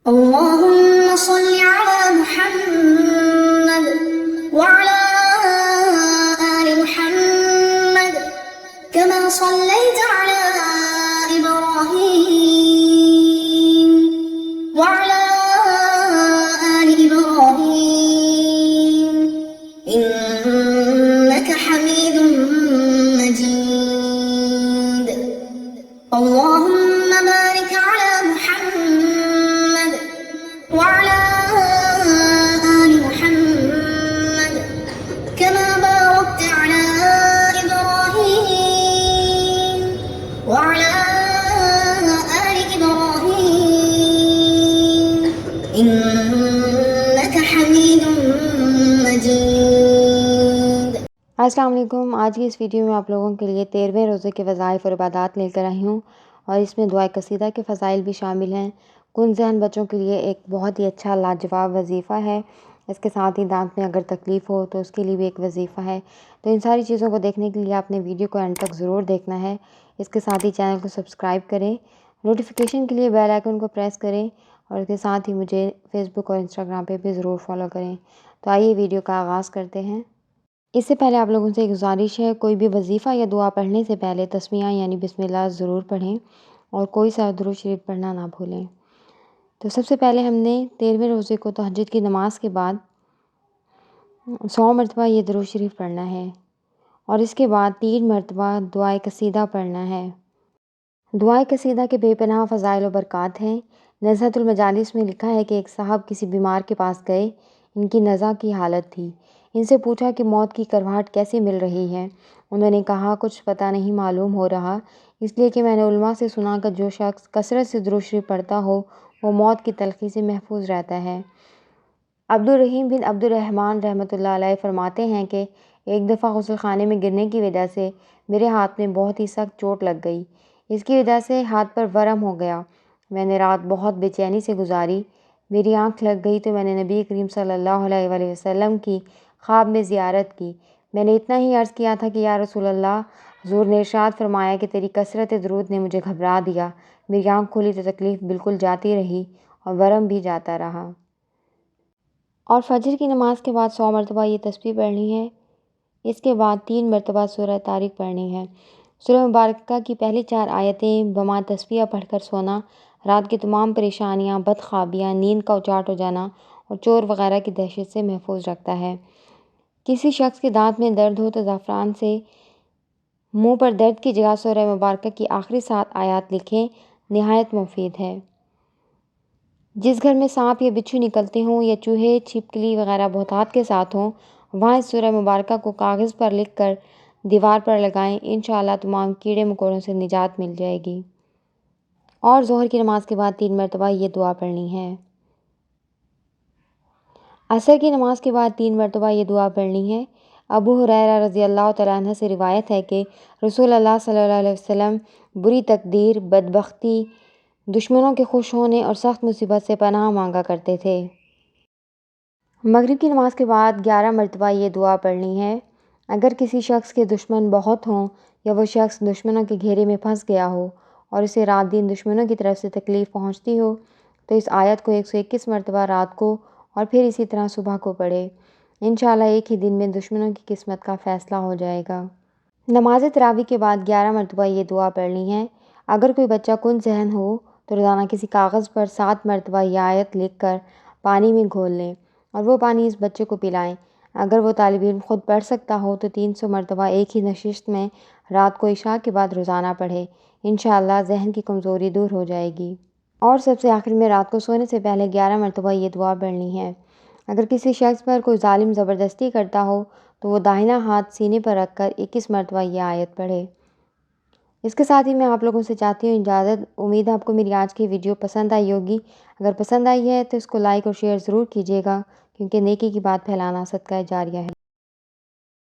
اللهم صل على محمد وعلى آل محمد كما صليت على إبراهيم وعلى آل إبراهيم إنك حميد مجيد. اللهم بارك على محمد وعلى آل محمد كما باركت على إبراهيم وعلى آل إبراهيم إنك حميد مجيد. السلام علیکم. آج کی اس ویڈیو میں آپ لوگوں کے لیے 13ویں روزے کے وظائف اور عبادات لے کر آئی ہوں، اور اس میں دعائے قصیدہ کے فضائل بھی شامل ہیں. کن ذہن بچوں کے لیے ایک بہت ہی اچھا لاجواب وظیفہ ہے. اس کے ساتھ ہی دانت میں اگر تکلیف ہو تو اس کے لیے بھی ایک وظیفہ ہے. تو ان ساری چیزوں کو دیکھنے کے لیے آپ نے ویڈیو کو اینڈ تک ضرور دیکھنا ہے. اس کے ساتھ ہی چینل کو سبسکرائب کریں، نوٹیفیکیشن کے لیے بیل آئیکن کو پریس کریں، اور اس کے ساتھ ہی مجھے فیس بک اور انسٹاگرام پہ بھی ضرور فالو کریں. تو آئیے ویڈیو کا آغاز کرتے ہیں. اس سے پہلے آپ لوگوں سے ایک گزارش ہے، کوئی بھی وظیفہ یا دعا پڑھنے سے پہلے تسمیہ یعنی بسم اللہ ضرور پڑھیں، اور کوئی سا درود شریف پڑھنا نہ بھولیں. تو سب سے پہلے ہم نے 13ویں روزے کو تہجد کی نماز کے بعد 100 مرتبہ یہ درود شریف پڑھنا ہے، اور اس کے بعد 3 مرتبہ دعائے قصیدہ پڑھنا ہے. دعائے قصیدہ کے بے پناہ فضائل و برکات ہیں. نزہۃ المجالس میں لکھا ہے کہ ایک صاحب کسی بیمار کے پاس گئے. ان کی نزع کی حالت تھی. ان سے پوچھا کہ موت کی کرواہٹ کیسے مل رہی ہے. انہوں نے کہا کچھ پتہ نہیں معلوم ہو رہا، اس لیے کہ میں نے علماء سے سنا کہ جو شخص کثرت سے درود شریف پڑھتا ہو وہ موت کی تلخی سے محفوظ رہتا ہے. عبدالرحیم بن عبدالرحمن رحمۃ اللہ علیہ فرماتے ہیں کہ ایک دفعہ غسل خانے میں گرنے کی وجہ سے میرے ہاتھ میں بہت ہی سخت چوٹ لگ گئی. اس کی وجہ سے ہاتھ پر ورم ہو گیا. میں نے رات بہت بے چینی سے گزاری. میری آنکھ لگ گئی تو میں نے نبی کریم صلی اللہ علیہ وآلہ وسلم کی خواب میں زیارت کی. میں نے اتنا ہی عرض کیا تھا کہ یا رسول اللہ، حضور نے ارشاد فرمایا کہ تیری کثرت درود نے مجھے گھبرا دیا. میری آنکھ کھلی تو تکلیف بالکل جاتی رہی اور ورم بھی جاتا رہا. اور فجر کی نماز کے بعد 100 مرتبہ یہ تسبیح پڑھنی ہے. اس کے بعد 3 مرتبہ سورہ طارق پڑھنی ہے. سورہ مبارکہ کی پہلی 4 آیتیں بما تسبیح پڑھ کر سونا رات کی تمام پریشانیاں، بدخوابیاں، نیند کا اچاٹ ہو جانا اور چور وغیرہ کی دہشت سے محفوظ رکھتا ہے. کسی شخص کے دانت میں درد ہو تو زعفران سے منہ پر درد کی جگہ سورہ مبارکہ کی آخری 7 آیات لکھیں، نہایت مفید ہے. جس گھر میں سانپ یا بچھو نکلتے ہوں یا چوہے، چھپکلی وغیرہ بہتات کے ساتھ ہوں، وہاں اس سورہ مبارکہ کو کاغذ پر لکھ کر دیوار پر لگائیں. انشاءاللہ تمام کیڑے مکوڑوں سے نجات مل جائے گی. اور ظہر کی نماز کے بعد 3 مرتبہ یہ دعا پڑھنی ہے. عصر کی نماز کے بعد 3 مرتبہ یہ دعا پڑھنی ہے. ابو ہریرہ رضی اللہ تعالیٰ عنہ سے روایت ہے کہ رسول اللہ صلی اللہ علیہ وسلم بری تقدیر، بدبختی، دشمنوں کے خوش ہونے اور سخت مصیبت سے پناہ مانگا کرتے تھے. مغرب کی نماز کے بعد 11 مرتبہ یہ دعا پڑھنی ہے. اگر کسی شخص کے دشمن بہت ہوں یا وہ شخص دشمنوں کے گھیرے میں پھنس گیا ہو اور اسے رات دن دشمنوں کی طرف سے تکلیف پہنچتی ہو تو اس آیت کو 121 مرتبہ رات کو اور پھر اسی طرح صبح کو پڑھے. انشاءاللہ ایک ہی دن میں دشمنوں کی قسمت کا فیصلہ ہو جائے گا. نماز تراویح کے بعد 11 مرتبہ یہ دعا پڑھنی ہے. اگر کوئی بچہ کن ذہن ہو تو روزانہ کسی کاغذ پر 7 مرتبہ یہ آیت لکھ کر پانی میں گھول لیں اور وہ پانی اس بچے کو پلائیں. اگر وہ طالب علم خود پڑھ سکتا ہو تو 300 مرتبہ ایک ہی نشست میں رات کو عشاء کے بعد روزانہ پڑھے. انشاءاللہ ذہن کی کمزوری دور ہو جائے گی. اور سب سے آخر میں رات کو سونے سے پہلے 11 مرتبہ یہ دعا پڑھنی ہے. اگر کسی شخص پر کوئی ظالم زبردستی کرتا ہو تو وہ داہنا ہاتھ سینے پر رکھ کر 21 مرتبہ یہ آیت پڑھے. اس کے ساتھ ہی میں آپ لوگوں سے چاہتی ہوں اجازت. امید ہے آپ کو میری آج کی ویڈیو پسند آئی ہوگی. اگر پسند آئی ہے تو اس کو لائک اور شیئر ضرور کیجیے گا، کیونکہ نیکی کی بات پھیلانا صدقہ جاریہ ہے.